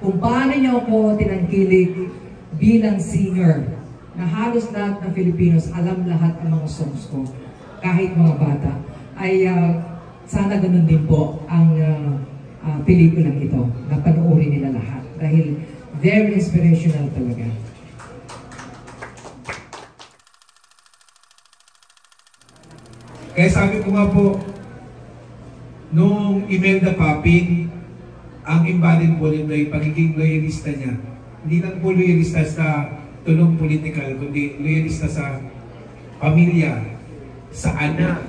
kung paano niyo ako tinangkilik bilang singer na halos lahat ng Filipinos alam lahat ang mga songs ko, kahit mga bata, ay sana ganun din po ang pelikulang ito, na panoorin nila lahat dahil very inspirational talaga. Kaya sabi ko nga po, nung Imelda Papin, ang embodied po nito ay pagiging loyalista niya. Hindi lang po loyalista sa tulong politikal, kundi loyalista sa pamilya, sa anak,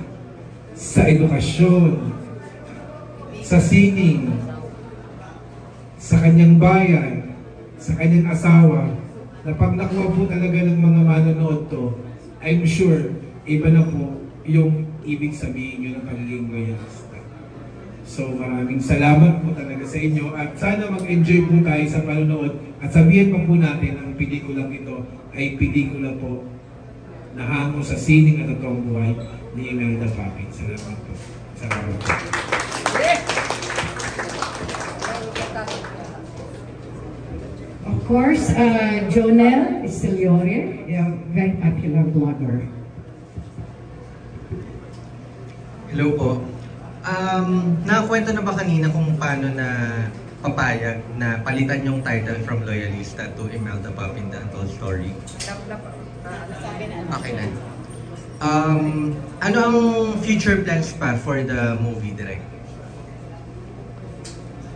sa edukasyon, sa sining, sa kanyang bayan, sa kanyang asawa, na pag nakuha po talaga ng mga manonood to, I'm sure, iba na po yung ibig sabihin nyo ng pagiging loyalista. So maraming salamat po talaga sa inyo at sana mag-enjoy po tayo sa panonood at sabihin pa po natin ang pelikulang ito ay pelikula po na hango sa sining at totoong buhay ni Imelda Papin. Salamat po. Salamat po. Of course, Jonel Esteliore, a very popular blogger. Hello po. Nakakwento na ba kanina kung paano na papayag na palitan yung title from Loyalista to Imelda Papin, The Untold Story? Okay na. Ano ang future plans pa for the movie, direct?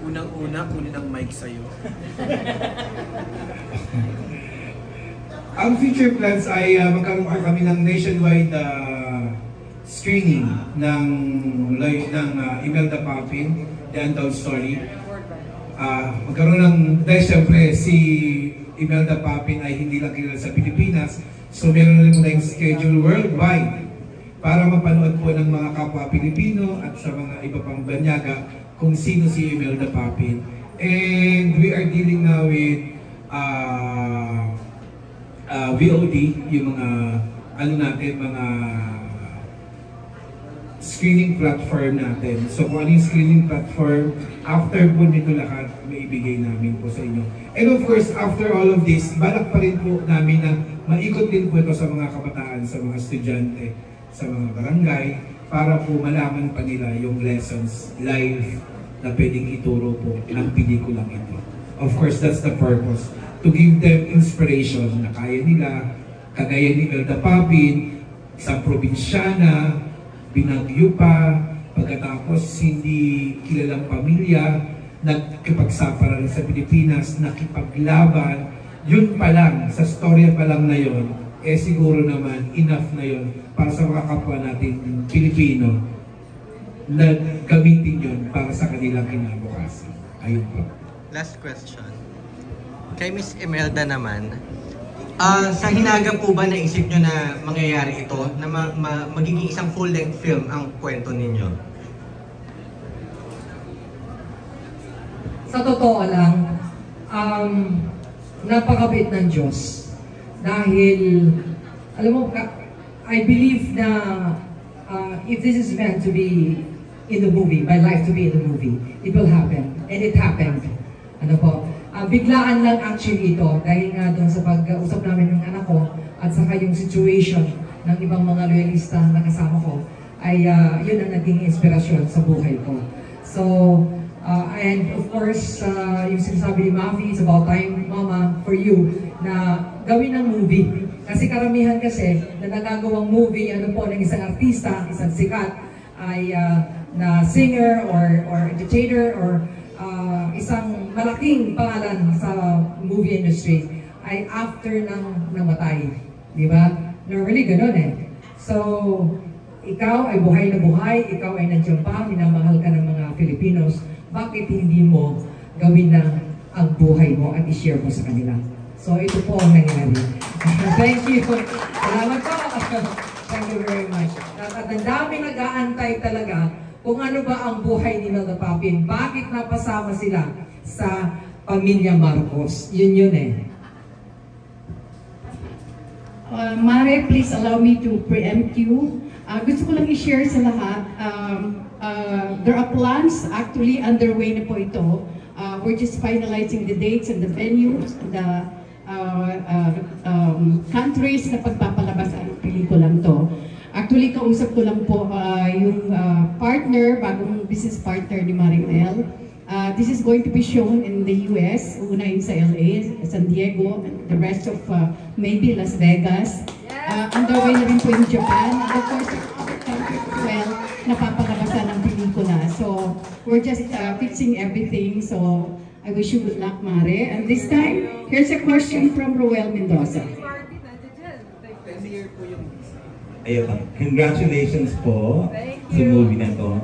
Unang-una, kunin ang mic sa'yo. Ang future plans ay magkaroon pa kami ng nationwide screening ng Imelda Papin, The Untold Story. Magkaroon ng, dahil siyempre si Imelda Papin ay hindi lang kilala sa Pilipinas, so meron rin tayong schedule worldwide para mapanood po ng mga kapwa Pilipino at sa mga iba pang banyaga kung sino si Imelda Papin. And we are dealing now with VOD, yung mga mga screening platform natin. So kung ano yung screening platform, after po nito lahat, may ibigay namin po sa inyo. And of course, after all of this, balak pa rin po namin na maikot din po ito sa mga kabataan, sa mga estudyante, sa mga barangay, para po malaman pa nila yung lessons live na pwedeng ituro po ng pelikulang ito. Of course, that's the purpose. To give them inspiration na kaya nila, kagaya ni Imelda Papin, isang probinsyana, binagyo pa, pagkatapos hindi kilalang pamilya, nagkipagsapara rin sa Pilipinas, nakipaglaban, yun pa lang, sa storya pa lang na yun, siguro naman enough na yun para sa mga kapwa natin Pilipino na gamitin yun para sa kanilang kinabukasan. Ayun po. Last question. Kay Miss Imelda naman, sa hinaga po ba naisip nyo na mangyayari ito, na magiging isang full-length film ang kwento ninyo? Sa totoo lang, napakabait ng Diyos. Dahil, alam mo, I believe na if this is meant to be in the movie, my life to be in the movie, it will happen. And it happened. Ano po? Biglaan lang actually ito dahil nga doon sa pag-usap namin ng anak ko at saka yung situation ng ibang mga loyalista na kasama ko ay yun ang naging inspirasyon sa buhay ko. So, and of course, yung sinasabi ni Mafi, it's about time, Mama, for you, na gawin ng movie. Kasi karamihan kasi na nagagawang movie, ano po, ng isang artista, isang sikat, ay na singer or entertainer or isang malaking pangalan sa movie industry ay after ng namatay. Di ba? Normally, ganun eh. So, ikaw ay buhay na buhay, ikaw ay nandiyan pa, minamahal ka ng mga Filipinos, bakit hindi mo gawin na ang buhay mo at i-share mo sa kanila? So, ito po ang nangyari. Thank you. Salamat po. Thank you very much. At ang dami nag-aantay talaga kung ano ba ang buhay ni Imelda Papin. Bakit napasama sila sa pamilya Marcos? Yun eh. Mare, please allow me to preempt you. Gusto ko lang i-share sa lahat. There are plans actually underway na po ito We're just finalizing the dates and the venues, the countries na pagpapalabas ang pelikulang to. Actually, kausap ko lang po yung bagong business partner ni Marimel. This is going to be shown in the US, una sa LA, San Diego, and the rest of maybe Las Vegas. Underway na rin po in Japan, and of course, other countries as well, napapalabasan ng pelikula. So, we're just fixing everything. So, I wish you good luck, Mare. And this time, here's a question from Roel Mendoza. Ayun, congratulations po sa movie na to.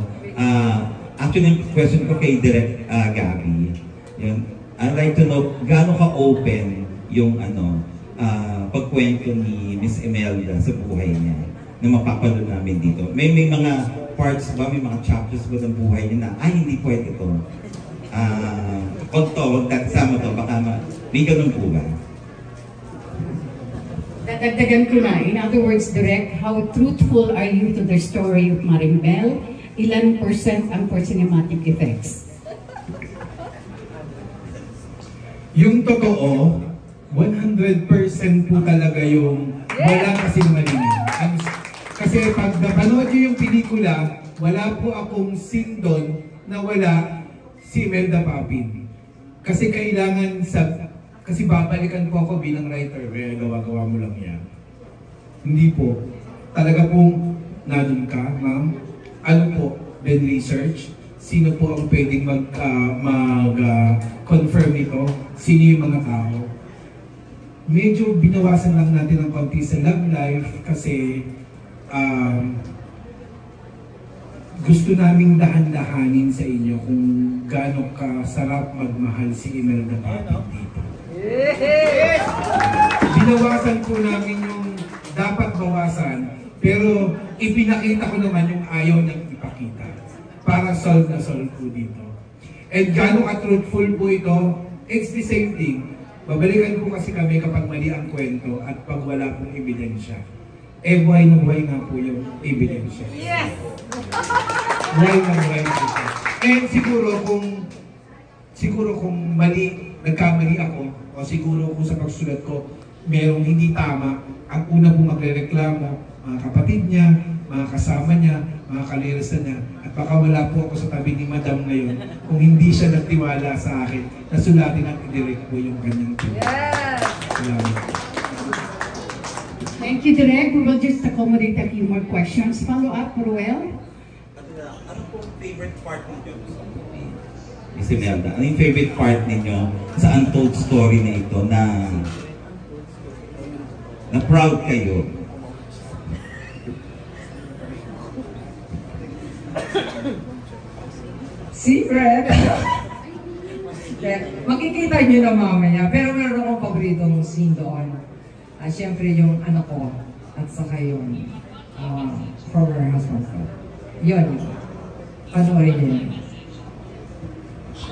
Actually, yung question ko kay Direk Gabby, yun, I'd like to know, gaano ka-open yung pagkwento ni Miss Imelda sa buhay niya na mapapanood namin dito? May mga parts ba, may mga chapters ba ng buhay niya na, ay, hindi pwede ito. Wag kasama to, baka may ganun po ba? Dadagdagan ko na. In other words, Direk, how truthful are you to the story of Marimel? Ilan % ang for cinematic effects? Yung totoo, 100% po talaga yung wala kasing malinis. Kasi pag napanood nyo yung pelikula, wala po akong scene doon na wala si Imelda Papin. Kasi kailangan kasi babalikan po ako bilang writer, gawa-gawa mo lang yan. Hindi po. Talaga pong nandun ka, ma'am. Ano po, then research. Sino po ang pwedeng mag-confirm ito? Sino yung mga tao? Medyo binawasan lang natin ng konti sa love life kasi gusto naming dahan-dahanin sa inyo kung gaano kasarap magmahal si Imelda Papin dito. Binawasan po namin yung dapat bawasan, pero ipinakita ko naman yung ayaw niyang ipakita para solve na solve po dito. And gaano ka-truthful po ito, it's the same thing. Babalikan po kasi kami kapag mali ang kwento at pag wala pong ebidensya. Buhay na buhay nga po yung ebidensya. Yes! Buhay na buhay po ito. And siguro kung nagkamali ako, o siguro kung sa pagsulat ko, merong hindi tama, ang una pong magre-reklamo, mga kapatid niya, mga kasama niya, mga kalirasan niya, at baka wala po ako sa tabi ni Madam ngayon kung hindi siya nagtiwala sa akin na sulatin at i-direct po yung kanyang team. Yes! Salamat. Thank you, Direk. We will just accommodate a few more questions. Follow up, Ruel? Ano pong favorite part ninyo? Miss Imelda, ano yung favorite part ninyo sa untold story na ito na proud kayo? Secret! Makikita nyo na mamaya, pero meron akong paboritong scene doon. Siyempre yung anak ko at saka yung former husband ko. Yun. Panoorin nyo yun.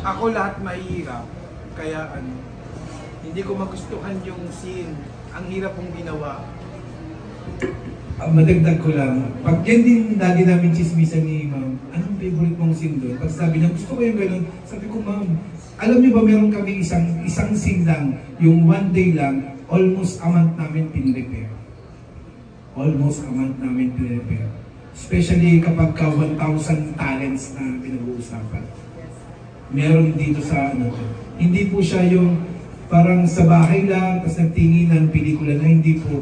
Ako lahat mahirap, kaya hindi ko magustuhan yung scene. Ang hirap kong ginawa. Madagdag ko lang, pag yan din lagi namin chismisan ni ma'am, anong favorite mong scene doon? Pag sabi niya, gusto ko yung gano'n, sabi ko, ma'am, alam niyo ba meron kami isang scene lang, yung one day lang, almost a month namin pin-repair. Almost a month namin pin-repair. Especially kapag ka 1,000 talents na pinag-uusapan. Meron dito sa hindi po siya yung parang sa bahay lang, tapos nagtingin ng pelikula na hindi po.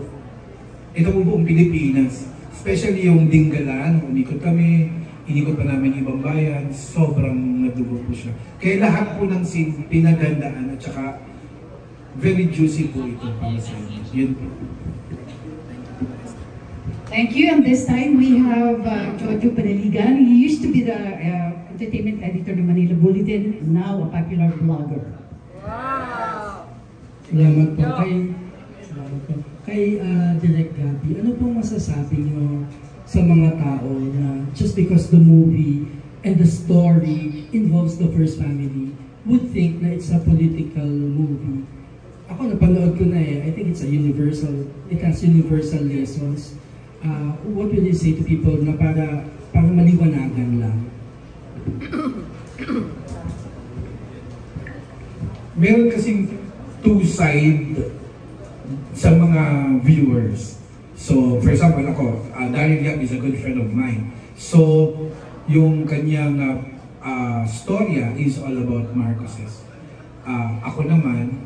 Ito po buong Pilipinas. Especially yung Dinggalan, umikot kami, inikot pa namin ibang bayan, sobrang nadugo po siya. Kaya lahat po ng scene, pinagandaan at saka very juicy po ito para sa inyo. Yun po. Thank you. And this time we have Jojo Panaligan. He used to be the entertainment editor ng Manila Bulletin, now a popular vlogger. Wow! Salamat po kay Direk Gabby. Ano pong masasabi niyo sa mga tao na just because the movie and the story involves the first family would think na it's a political movie? Ako napanood ko na I think it's a universal, it has universal lessons. What will you say to people na para maliwanagan lang? meron kasing two side sa mga viewers. So, for example, ako, Daryl Yap is a good friend of mine. So, yung kanyang storya is all about Marcoses. Ako naman,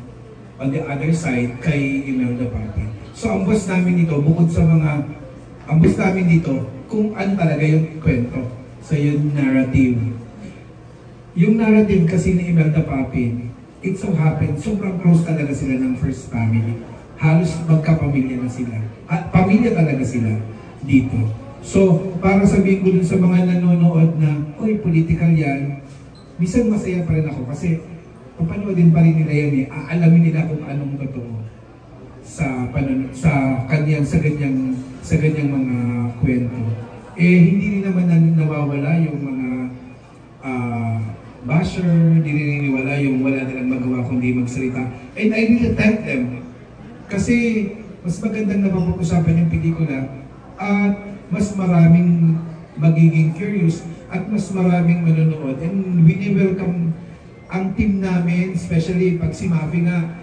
on the other side, kay Imelda Papin. So, ang boss namin dito, bukod sa ang boss namin dito, kung ano talaga yung kwento sa yung narrative. Yung narrative kasi ni Imelda Papin, it so happened, sobrang close talaga sila ng first family. Halos magkapamilya na sila. At pamilya talaga sila dito. So, para sabihin ko dun sa mga nanonood na, oy, political yan, minsan masaya pa rin ako kasi papanoodin pa rin nila yan eh. Aalamin nila kung anong totoo sa ganyang mga kwento. Eh, hindi rin naman nawawala yung mga basher, hindi rin niniwala yung wala nilang magawa kundi magsalita. And I really thank them. Kasi mas magandang napapag-usapan yung pelikula at mas maraming magiging curious at mas maraming manonood. And welcome ang team namin, especially pag si Mafi nga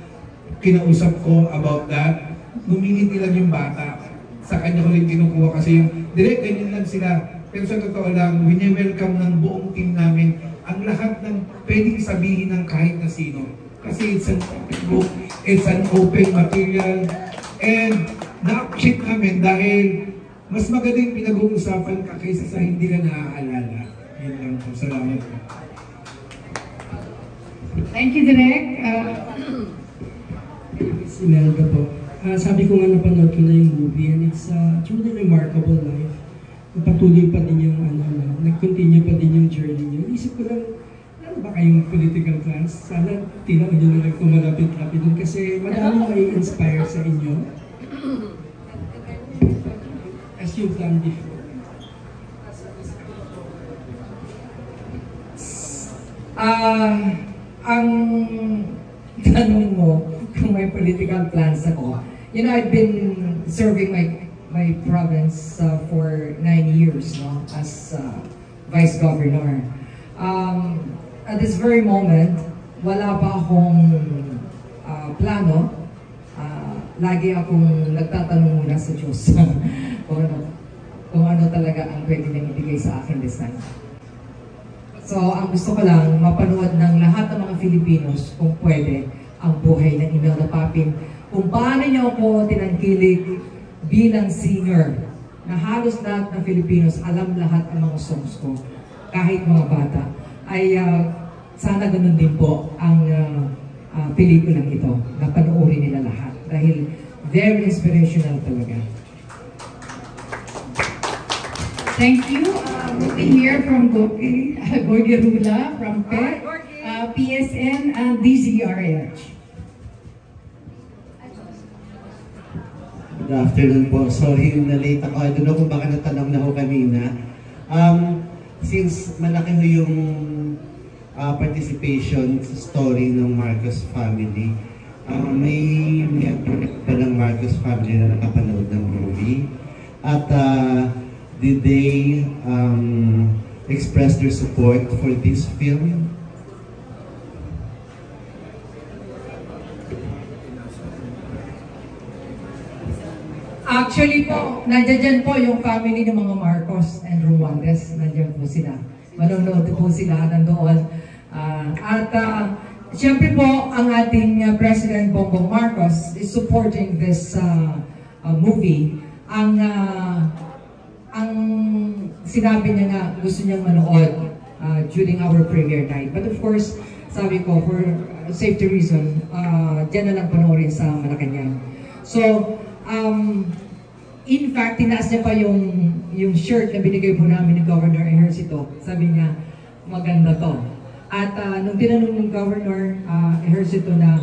kinausap ko about that, ngumingiti lang yung bata. Sa kanya ko rin kinukuha kasi yung direct ganyan lang sila. Pero sa totoo lang, welcome ng buong team namin ang lahat ng pwedeng sabihin ng kahit na sino. Kasi it's an open book, it's an open material, and na-appreciate namin dahil mas maganda yung pinag-uusapan ka kaysa sa hindi ka naaalala. Yun lang po. Salamat po. Thank you, Direk. Si Imelda po. Sabi ko nga napanood ko na yung movie and it's truly remarkable life. Patuloy pa din yung nag-continue pa din yung journey niyo. Isip ko lang, ano ba kayong political class? Sana tinaon nyo na lang kumalapit-lapit dun kasi madami may inspire sa inyo. As you've done before. Ang tanong mo kung may political plans ako, you know, I've been serving my province for 9 years, no, as Vice Governor. At this very moment, wala pa akong plano. Lagi akong nagtatanong muna sa Diyos kung ano talaga ang pwede nang ibigay sa akin this time. So, ang gusto ko lang, mapanood ng lahat ng mga Filipinos kung pwede ang buhay ng Imelda Papin. Kung paano niyo ako tinangkilik bilang singer na halos lahat ng Filipinos alam lahat ang mga songs ko, kahit mga bata, ay sana ganun din po ang pelikulang ito, na panoorin nila lahat. Dahil very inspirational talaga. Thank you. We hear from Gorgie Rula from PEC, PSN, and DZRH. Good afternoon po. Sorry na late ako. I don't know kung baka natanong na ako kanina. Since malaki ho yung participation sa story ng Marcos family, may pa ng Marcos family na nakapanood ng movie. At did they express their support for this film? Actually po, nandiyan po yung family ng mga Marcos and Romualdez. Nandiyan po sila. Manonood po sila nandoon. Siyempre po, ang ating President Bongbong Marcos is supporting this movie. Ang sinabi niya nga, gusto niyang manood during our premiere night. But of course, sabi ko, for safety reason, dyan na lang panoorin sa Malacanang. So, in fact, tinaas niya pa yung shirt na binigay po namin ni Governor Ejercito. Sabi niya, maganda to. At nung tinanong ng Governor Ejercito na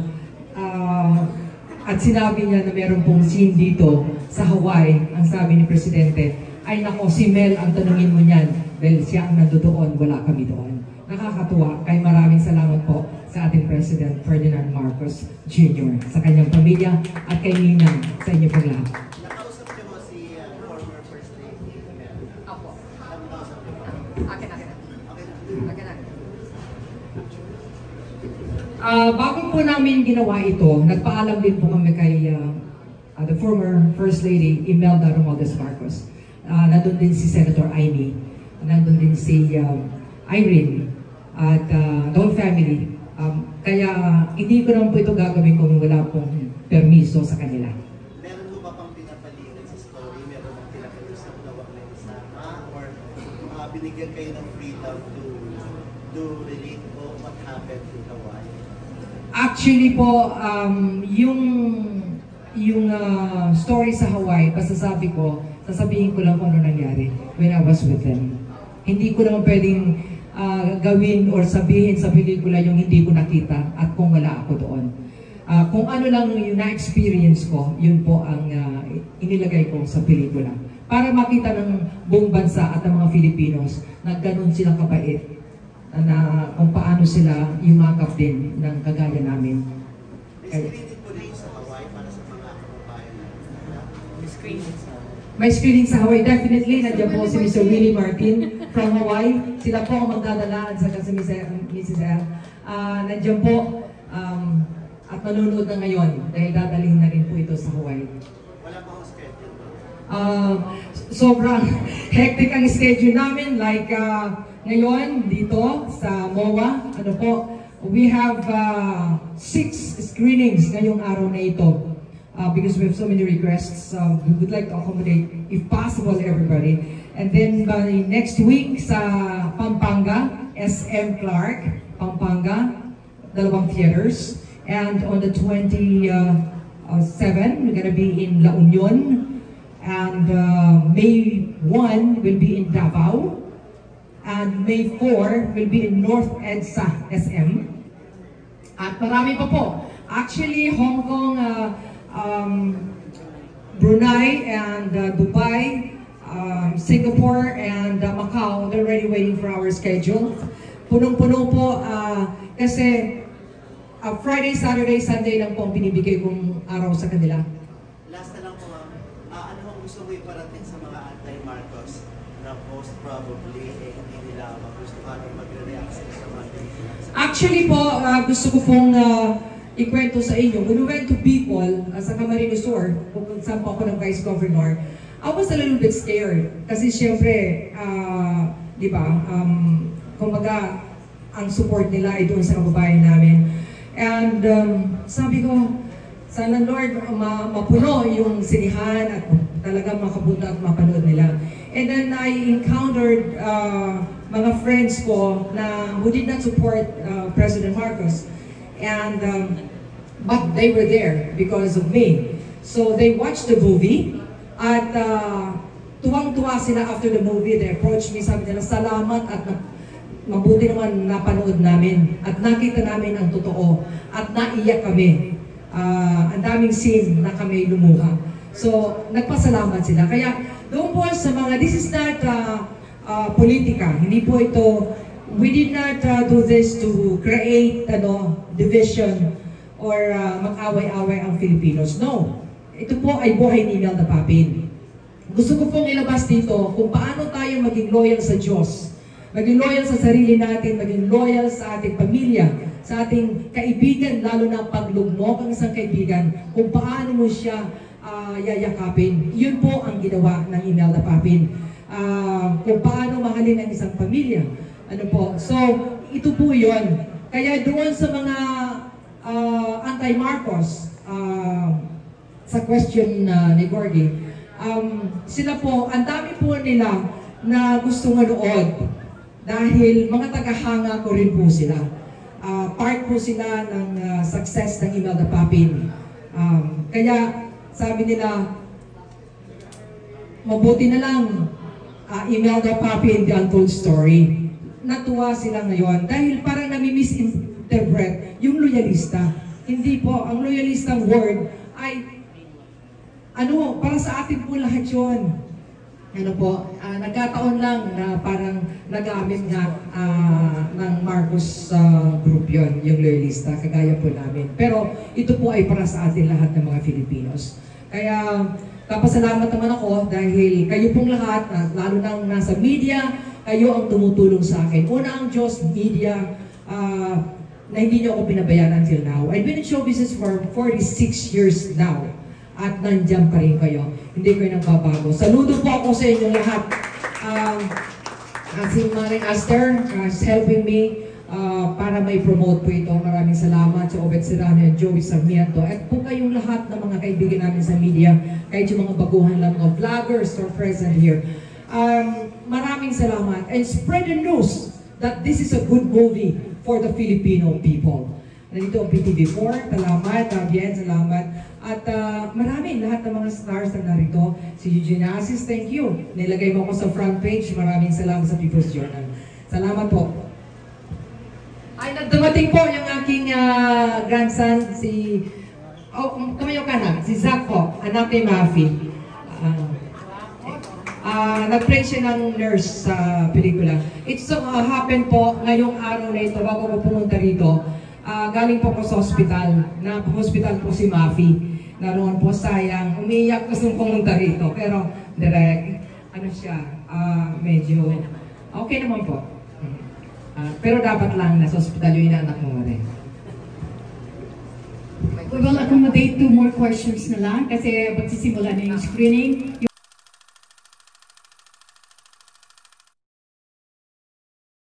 at sinabi niya na meron pong scene dito sa Hawaii, ang sabi ni Presidente, ay nako, si Mel ang tanungin mo niyan dahil siya ang nandoon, wala kami doon. Nakakatuwa, kaya maraming salamat po sa ating President Ferdinand Marcos Jr., sa kanyang pamilya at kay Ninang, sa inyo pong lahat. Nakausap niyo mo si former First Lady? Apo. Akin. Bago po namin ginawa ito, nagpaalam din po kami kay the former First Lady, Imelda Romualdez Marcos. Nandun din si Senator Amy, nandun din si Irene, at the whole family. Kaya hindi ko naman po ito gagawin kung wala pong permiso sa kanila. Meron mo ba pang pinapalitan sa story? Meron bang pinapalitan na wag na isama? Or binigyan kayo ng freedom to relate po what happened in Hawaii? Actually po, yung story sa Hawaii, sasabihin ko lang kung ano nangyari when I was with them. Hindi ko naman pwedeng gawin or sabihin sa pelikula yung hindi ko nakita at kung wala ako doon. Kung ano lang yung na-experience ko, yun po ang inilagay ko sa pelikula. Para makita ng buong bansa at ng mga Filipinos na ganun sila kabait, na kung paano sila yumakap din ng kagaya namin. Screening po rin sa Hawaii para sa mga kababayan na May screening sa Hawaii, definitely. Nandiyan po si Mr. Willie Martin from Hawaii. Sila po ang magdadala at saka si Mrs. L. Nandiyan po at nanonood na ngayon dahil dadalhin na rin po ito sa Hawaii. Wala pa akong schedule. Sobrang hectic ang schedule namin. Like ngayon dito sa MOA, we have 6 screenings ngayong araw na ito. Because we have so many requests, we would like to accommodate, if possible, everybody. And then by next week sa Pampanga, SM Clark, Pampanga, 2 theaters. And on the 27, we're gonna be in La Union. And May 1 will be in Davao. And May 4 will be in North EDSA, SM. At marami pa po. Actually, Hong Kong, Brunei and Dubai, Singapore and Macau, they're already waiting for our schedule. Punong-puno po kasi Friday, Saturday, Sunday lang po ang binibigay kong araw sa kanila. Last na lang po, ano ang gusto mo iparating sa mga anti-Marcos na most probably hindi nila magustuhan o magre-react sa mga Pilipinas? Actually po, gusto ko pong ikwento sa inyo. When we went to Bicol, sa Camarines Sur, kung saan po ako ng Vice Governor, I was a little bit scared. Kasi syempre, di ba, kumbaga, ang support nila ay doon sa kababayan namin. And sabi ko, sana Lord, mapuno yung sinihan at talagang makabunta at mapanood nila. And then I encountered mga friends ko na who did not support President Marcos. And but they were there because of me. So they watched the movie at tuwang-tuwa sila after the movie. They approached me, sabi nila, salamat at mabuti naman napanood namin at nakita namin ang totoo at naiyak kami. Ang daming scene na kami lumuha. So nagpasalamat sila. Kaya doon po sa mga, this is not politika. Hindi po ito, we did not do this to create division or mag-away-away ang Filipinos. No. Ito po ay buhay ni Imelda Papin. Gusto ko pong ilabas dito kung paano tayo maging loyal sa Diyos. Maging loyal sa sarili natin, maging loyal sa ating pamilya, sa ating kaibigan, lalo na paglugmok ang isang kaibigan, kung paano mo siya yayakapin. Yun po ang ginawa ng Imelda Papin. Kung paano mahalin ang isang pamilya. So, ito po yun. Kaya doon sa mga anti-Marcos, sa question ni Gorgie, sila po, ang dami po nila na gusto manood dahil mga tagahanga ko rin po sila. Part po sila ng success ng Imelda Papin. Kaya sabi nila, mabuti na lang Imelda Papin, The Untold Story. Natuwa sila ngayon dahil parang nami-misinterpret yung loyalista. Hindi po, ang loyalistang word ay para sa atin po lahat yun. Nagkataon lang na parang nagamit nga ng Marcos group yun, yung loyalista, kagaya po namin. Pero ito po ay para sa atin lahat ng mga Filipinos. Kaya kapasalamat naman ako dahil kayo pong lahat, lalo nang nasa media, kayo ang tumutulong sa akin. Una ang Diyos, media, na hindi niyo ako pinabayaan until now. I've been in show business for 46 years now. At nandiyan pa rin kayo. Hindi kayo nagbabago. Saludo po ako sa inyo lahat. Si Maring Aster is helping me para may promote po ito. Maraming salamat sa Obet Serrano and Joey Sarmiento. At po kayong lahat ng mga kaibigan namin sa media, kahit yung mga baguhan lang, mga vloggers who are present here. Maraming salamat. And spread the news that this is a good movie for the Filipino people. Nandito ang PTV4, salamat, Bien, salamat. At maraming lahat ng mga stars na narito. Si Eugene Asis, thank you. Nilagay mo ko sa front page. Maraming salamat sa People's Journal. Salamat po. Ay, nagdumating po yung aking grandson, si... kamayo ka na, si Zach po, anak ni Mafi. Nag-play siya ng nurse sa pelikula. It's happened po ngayong araw na ito, bago ko pumunta rito. Galing po ko sa hospital. Na-hospital po si Mafi. Naroon po, sayang. Umiiyak ko nung pumunta rito. Pero, direct, ano siya, medyo okay naman po. Pero dapat lang nasa hospital yung inaanak mo rin. We will accommodate 2 more questions na lang kasi magsisimula na yung screening.